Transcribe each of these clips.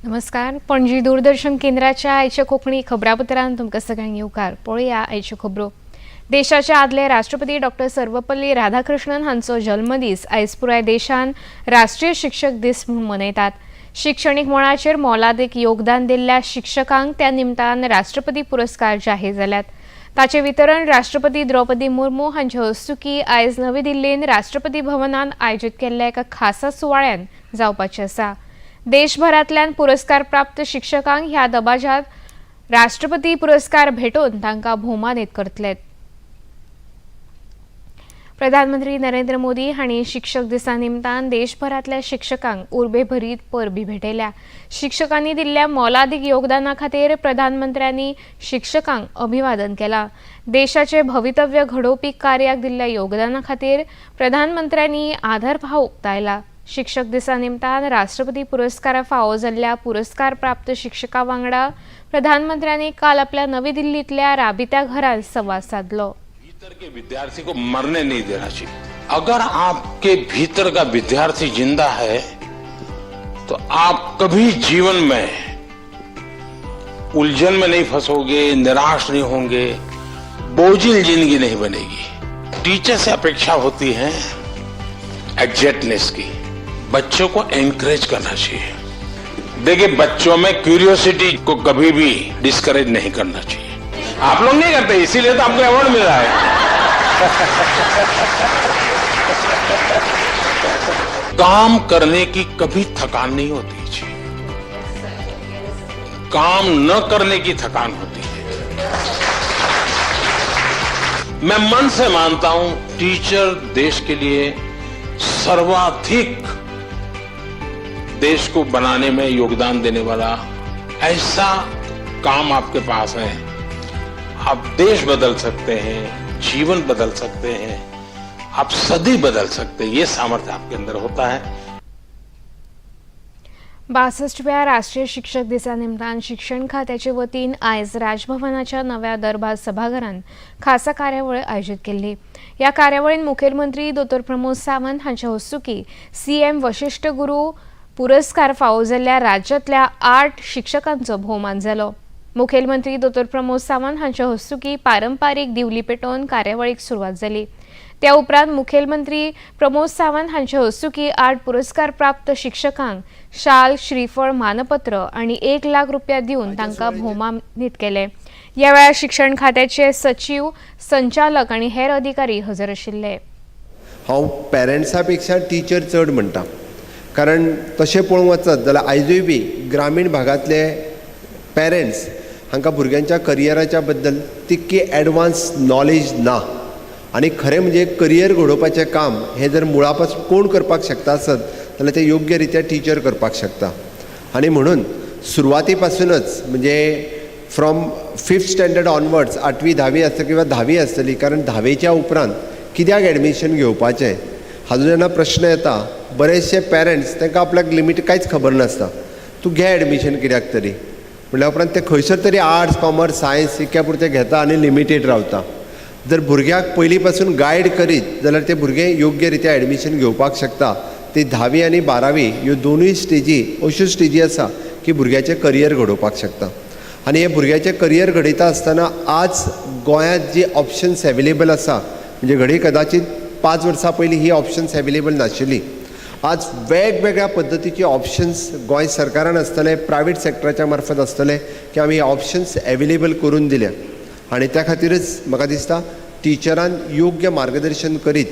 नमस्कार. पणजी दूरदर्शन केंद्राच्या आयच्या कोकणी खबरापत्रान तुमकां सगळ्यांक येवकार. पळया आयच्यो खबरो. देशाचे आदले राष्ट्रपती डॉ. सर्वपल्ली राधाकृष्णन हांचो जल्मदीस आयज पुराय देशान राष्ट्रीय शिक्षक दीस म्हणून मनयतात. शिक्षणीक मळाचेर मोलादीक योगदान दिल्ल्या शिक्षकांक त्या निमतान राष्ट्रपती पुरस्कार जाहीर जाल्यात. ताचे वितरण राष्ट्रपती द्रौपदी मुर्मू हांचे हस्तुकी आयज नवी दिल्लीन राष्ट्रपती भवनान आयोजीत केल्ल्या एका खासा सुवाळ्यान जावपाचे आसा. देशभरांतल्यान पुरस्कार प्राप्त शिक्षकांक ह्या दबाज्यांत राष्ट्रपती पुरस्कार भेटोवन तांकां भोवमानीत करतले. प्रधानमंत्री नरेंद्र मोदी हांणी शिक्षक दिसा निमतान देशभरांतल्या शिक्षकांक उर्बेभरीत परबी भेटयल्या. शिक्षकांनी दिल्ल्या मोलादीक योगदाना खातीर प्रधानमंत्र्यांनी शिक्षकांक अभिवादन केलां. देशाचे भवितव्य घडोवपी कार्याक दिल्ल्या योगदाना खातीर प्रधानमंत्र्यांनी आदरभाव उक्तायला. शिक्षक दिसा निमतान राष्ट्रपती पुरस्कारा फावो जाल्ल्या पुरस्कार प्राप्त शिक्षकां वांगडा प्रधानमंत्र्यांनी काल आपल्या नवी दिल्लीतल्या राबित्या घरांत संवाद साधलो. भीतर के विद्यार्थी को मरने नहीं देना चाहिए. अगर आपके भीतर का विद्यार्थी जिंदा है तो आप कभी जीवन में उलझन में नहीं फंसोगे, निराश नहीं होंगे, बोझिल जिंदगी नहीं बनेगी. टीचर से अपेक्षा होती है एग्जैक्टनेस की. बच्चों को एनकरेज करना चाहिए. देखिए, बच्चों में क्यूरियोसिटी को कभी भी डिस्करेज नहीं करना चाहिए. आप लोग नहीं करते, इसीलिए तो आपको अवार्ड मिल रहा है. काम करने की कभी थकान नहीं होती जी. काम न करने की थकान होती है. मैं मन से मानता हूं टीचर देश के लिए सर्वाधिक देश को बनाने में योगदान देने वाला ऐसा काम आपके पास है. आप देश बदल सकते हैं, जीवन बदल सकते हैं, आप सदी बदल सकते हैं. ये सामर्थ्य आपके अंदर होता है. 62व्या राष्ट्रीय शिक्षक दिसा निमतान शिक्षण खात्याचे वतीन आयज राजभवनाच्या नव्या दरबार सभाघरांत खासा कार्यावळ आयोजीत केल्ली. ह्या कार्यावळीन मुखेलमंत्री डॉ. प्रमोद सावंत हांचे हस्तुकी सीएम वशिष्ठ गुरू पुरस्कार फावो जाल्ल्या राज्यांतल्या 8 शिक्षकांचो भोवमान जालो. मुखेलमंत्री डॉ. प्रमोद सावंत हांच्या हस्तुकी पारंपारीक दिवली पेटोवन कार्यावळीक सुरवात जाली. त्या उपरांत मुखेलमंत्री प्रमोद सावंत हांच्या हस्तुकी 8 पुरस्कार प्राप्त शिक्षकांक शाल, श्रीफळ, मानपत्र आणि 1 लाख रुपया दिवन तांकां भोवमानीत केले. ह्या वेळार शिक्षण खात्याचे सचिव, संचालक आणि हेर अधिकारी हजर आशिल्ले. हांव पेरंट्सा पेक्षा टीचर चड म्हणटा, कारण तशें पळोवंक वचत जाल्यार आयजूय बी ग्रामीण भागांतले पेरंट्स हांकां भुरग्यांच्या करियराच्या बद्दल तितकी एडवान्स नॉलेज ना. आनी खरें म्हणजे करियर घडोवपाचें काम हें जर मुळा पासून कोण करपाक शकता आसत जाल्यार तें योग्य रित्या टीचर करपाक शकता. आनी म्हणून सुरवाती पासूनच म्हणजे फ्रॉम 5th स्टँडर्ड ऑनवर्ड्स 8वी 10वी आसता किंवा 10वी आसतली, कारण 10वेच्या उपरांत कित्याक एडमिशन घेवपाचें हाजो जेन्ना प्रश्न येता, बरेचशे पेरंट्स तांकां आपल्याक लिमीट कांयच खबर नासता. तूं घे एडमिशन कित्याक तरी म्हणल्या उपरांत ते खंयसर तरी आर्ट्स, कॉमर्स, सायन्स इतक्या पुरते घेता आनी लिमिटेड रावता. जर भुरग्याक पयलीं पासून गायड करीत जाल्यार ते भुरगें योग्य रित्या एडमिशन घेवपाक शकता. ती 10वी आनी 12वी ह्यो दोनूय स्टेजी अश्यो स्टेजी आसा की भुरग्याचें करियर घडोवपाक शकता. आनी हे भुरग्याचें करियर घडयता आसतना आज गोंयांत जी ऑप्शन्स एवेलेबल आसा, म्हणजे घडी कदाचित 5 वर्सां पयलीं ही ऑप्शन्स एवेलेबल नाशिल्ली. आज वेगवेगळ्या पद्दतीचे ऑप्शन्स गोंय सरकारान आसतले, प्रायवेट सॅक्टराच्या मार्फत आसतले की आमी ऑप्शन्स एवेलेबल करून दिल्या. आनी त्या खातीरच म्हाका दिसता टिचरान योग्य मार्गदर्शन करीत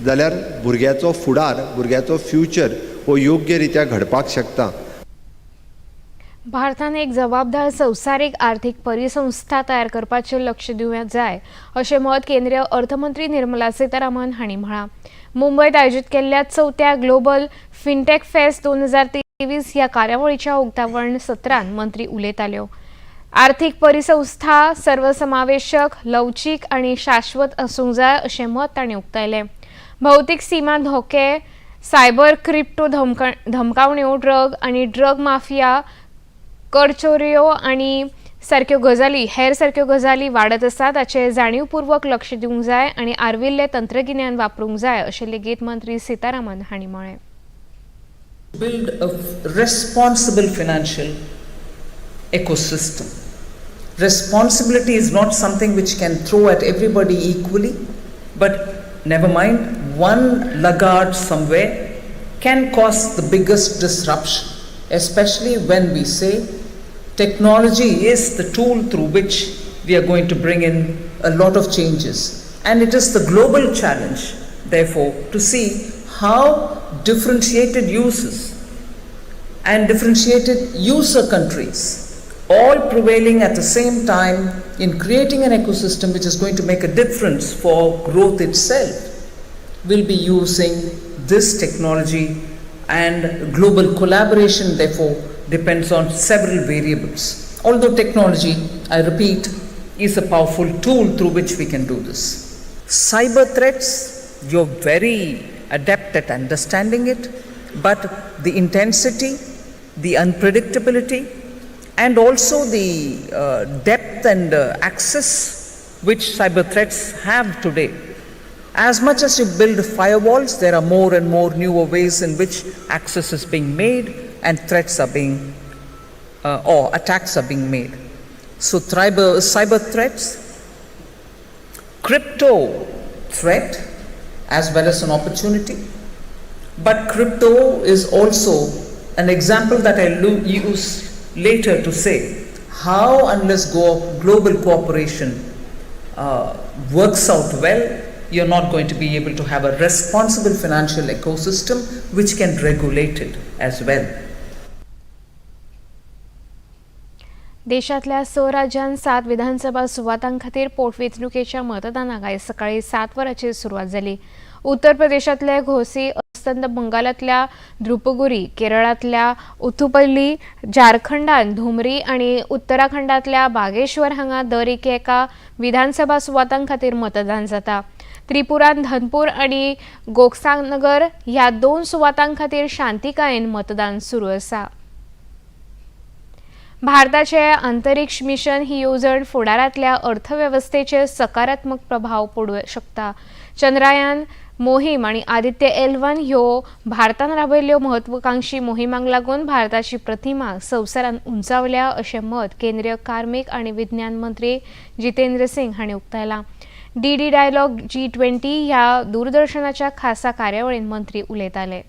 जाल्यार भुरग्याचो फुडार, भुरग्याचो फ्युचर हो योग्य रित्या घडपाक शकता. भारतान एक जबाबदार संवसारीक आर्थीक परिसंस्था तयार करपाचेर लक्ष दिवंक जाय अशें मत केंद्रीय अर्थमंत्री निर्मला सीतारामन हांणी म्हळां. मुंबयत आयोजीत केल्ल्या 4थ्या ग्लोबल फिनटेक फेस्ट 2023 ह्या कार्यावळीच्या उक्तावण सत्रांत मंत्री उलयताल्यो. आर्थीक परिसंस्था सर्वसमावेशक, लवचीक आणि शाश्वत आसूंक जाय अशें मत तांणी उक्तायलें. भौतीक सीमा धोके, सायबर क्रिप्टो धमकावण्यो, ड्रग आणि ड्रग माफिया, करचोऱ्यो आणि हेर सारक्यो गजाली वाडत आसात ताचेर जाणीवपूर्वक लक्ष दिवंक जाय आणि आर्विल्लें तंत्रगिन्यान वापरूंक जाय अशें लेगीत मंत्री सीतारामन हांणी म्हळें. build a responsible financial ecosystem. Responsibility is not something which can throw at everybody equally, but never mind, one laggard somewhere can cause the biggest disruption, especially when we say technology is the tool through which we are going to bring in a lot of changes. And it is the global challenge, therefore, to see how differentiated uses and differentiated user countries all prevailing at the same time in creating an ecosystem which is going to make a difference for growth itself, will be using this technology, and global collaboration therefore depends on several variables. Although technology, I repeat, is a powerful tool through which we can do this. Cyber threats, you're very adept at understanding it, but the intensity, the unpredictability, and also the depth and access which cyber threats have today. As much as you build firewalls, there are more and more newer ways in which access is being made and threats are being, or attacks are being made. So cyber threats, crypto threat, as well as an opportunity. But crypto is also an example that I use later to say how, unless global cooperation works out well, you're not going to be able to have a responsible financial ecosystem which can regulate it as well. देशातल्या 6 राज्यांत 7 विधानसभा सुवातांखातीर पोटवेंचणुकेच्या मतदानाक आयज सकाळी 7 वरांचेर सुरवात जाली. उत्तर प्रदेशातल्या घोसी, अस्तंत बंगालातल्या ध्रुपगुरी, केरळातल्या उथुपल्ली, झारखंडात धुमरी आणि उत्तराखंडातल्या बागेश्वर हांगा दर एका विधानसभा सुवातांखातीर मतदान जाता. त्रिपुरात धनपूर आणि गोकसानगर ह्या 2 सुवातांखातीर शांतिकायेन मतदान सुरू आसा. भारताचे अंतरिक्ष मिशन ही येवजण फुडारातल्या अर्थव्यवस्थेचेर सकारात्मक प्रभाव पडूं शकता. चंद्रयान मोहीम आणि आदित्य L1 ह्यो भारतान राबयल्ल्यो म्हत्वाकांक्षी मोहिमांक लागून भारताची प्रतिमा संवसारान उंचावल्या अशें मत केंद्रीय कार्मिक आणि विज्ञान मंत्री जितेंद्र सिंग हांणी उक्तायलां. DD डायलॉग G20 ह्या दूरदर्शनाच्या खासा कार्यावळींत मंत्री उलयताले.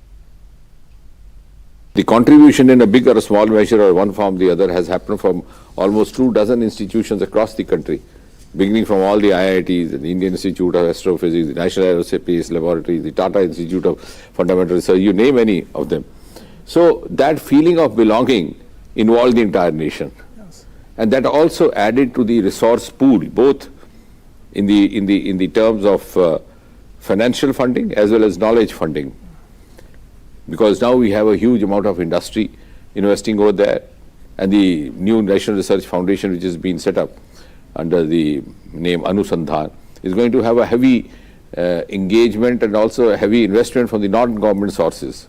The contribution in a big or a small measure or one form or the other has happened from almost 24 institutions across the country, beginning from all the IITs, the Indian Institute of Astrophysics, the National Aerospace Laboratory, the Tata Institute of Fundamental Research, you name any of them. So that feeling of belonging involved the entire nation. Yes. And that also added to the resource pool, both in the terms of financial funding as well as knowledge funding. Because now we have a huge amount of industry investing over there, and the new National Research Foundation, which has been set up under the name Anusandhan, is going to have a heavy engagement and also a heavy investment from the non-government sources.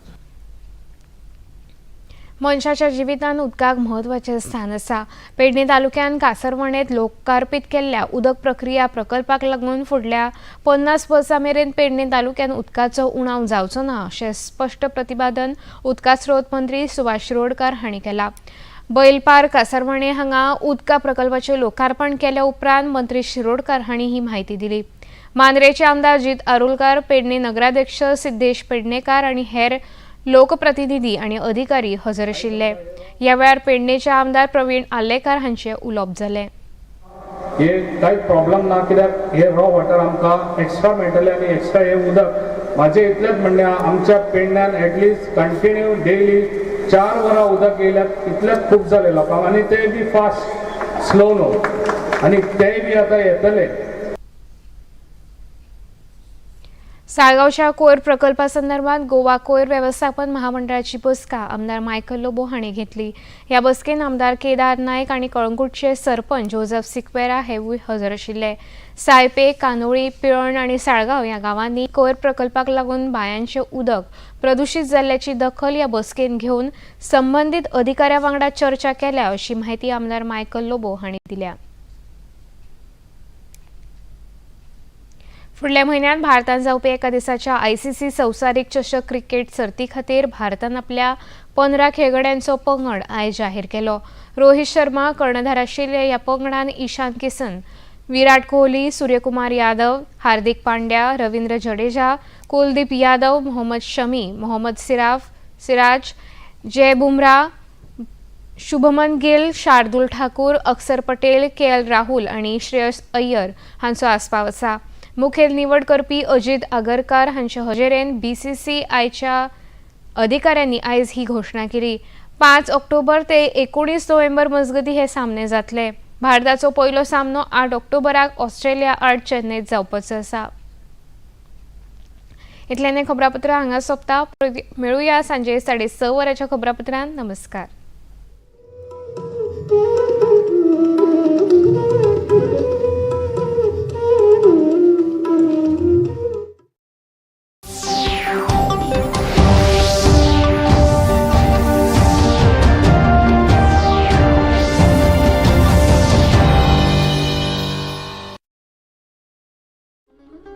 मनशाच्या जिवितांत उदकाक म्हत्वाचें स्थान आसा. पेडणे तालुक्यात कासरवणेंत लोकार्पीत केल्ल्या उदक प्रक्रिया प्रकल्पाक लागून फुडल्या 50 वर्सां मेरेन पेडणे तालुक्यात उदकाचो उणाव जावचो ना अशें स्पश्ट प्रतिपादन उदका स्रोत मंत्री सुभाष शिरोडकार हांणी केलां. बैलपार कासरवणे हांगा उदका प्रकल्पाचें लोकार्पण केल्या उपरांत मंत्री शिरोडकार हांणी ही म्हायती दिली. मांद्रेचे आमदार जित आरुलकार, पेडणे नगराध्यक्ष सिद्धेश पेडणेकार आणि हेर लोकप्रतिनिधी आणि अधिकारी हजर आशिल्ले. ह्या वेळार पेडणेचे आमदार प्रवीण आल्लेकार हांचे उलोवप जालें. हे काही प्रॉब्लेम ना, कित्याक हे रॉ वॉटर आमकां एक्स्ट्रा मेळटलें आनी एक्स्ट्रा हे उदक म्हाजें इतलेंच म्हणणें आमच्या पेडण्यान एटलिस्ट कंटिन्यू डेली 4 वरां उदक येयल्यात, इतलेंच खूब जालें लोकांक, आनी ते बी फास्ट, स्लो न्हू, आनी तेय बी आतां येतले. साळगावच्या कोयर प्रकल्पासंदर्भात गोवा कोयर व्यवस्थापन महामंडळाची बसका आमदार मायकल लोबो हांणी घेतली. ह्या बसकेन आमदार केदार नायक आणि कळंगूटचे सरपंच जोसेफ सिक्वेरा हेवूय हजर आशिल्ले. सायपे, कानोळी, पिळण आणि साळगाव ह्या गावांनी कोयर प्रकल्पाक लागून बांयांचें उदक प्रदूषित जाल्ल्याची दखल ह्या बसकेन घेवन संबंधित अधिकाऱ्या वांगडा चर्चा केल्या अशी माहिती आमदार मायकल लोबो हांणी दिल्या. फुडल्या म्हयन्यात भारतान जावपी एका दिसाच्या ICC संवसारीक चषक क्रिकेट सर्ती खातीर भारतान आपल्या 15 खेळगड्यांचो पंगड आयज जाहीर केलो. रोहित शर्मा कर्णधार आशिल्ल्या ह्या पंगडान ईशान किशन, विराट कोहली, सूर्यकुमार यादव, हार्दिक पांड्या, रवींद्र जडेजा, कुलदीप यादव, मोहम्मद शमी, मोहम्मद सिराज, जय बुमराह, शुभमन गिल, शार्दुल ठाकूर, अक्षर पटेल, KL राहुल आणि श्रेयस अय्यर हांचो आस्पाव आसा. मुखेल निवड करपी अजित आगरकार हांचे हजेरेन BCCIच्या अधिकाऱ्यांनी आयज ही घोषणा केली. 5 ऑक्टोबर ते 19 नोव्हेंबर मजगती हे सामने जातले. भारताचो पयलो सामनो 8 ऑक्टोबराक ऑस्ट्रेलिया आड चेन्नईत जावपाचो आसा. इतल्यान खबरापत्र हांगा सोंपता. मेळुया सांजे 6:30 वरांच्या खबरापत्रांत. नमस्कार.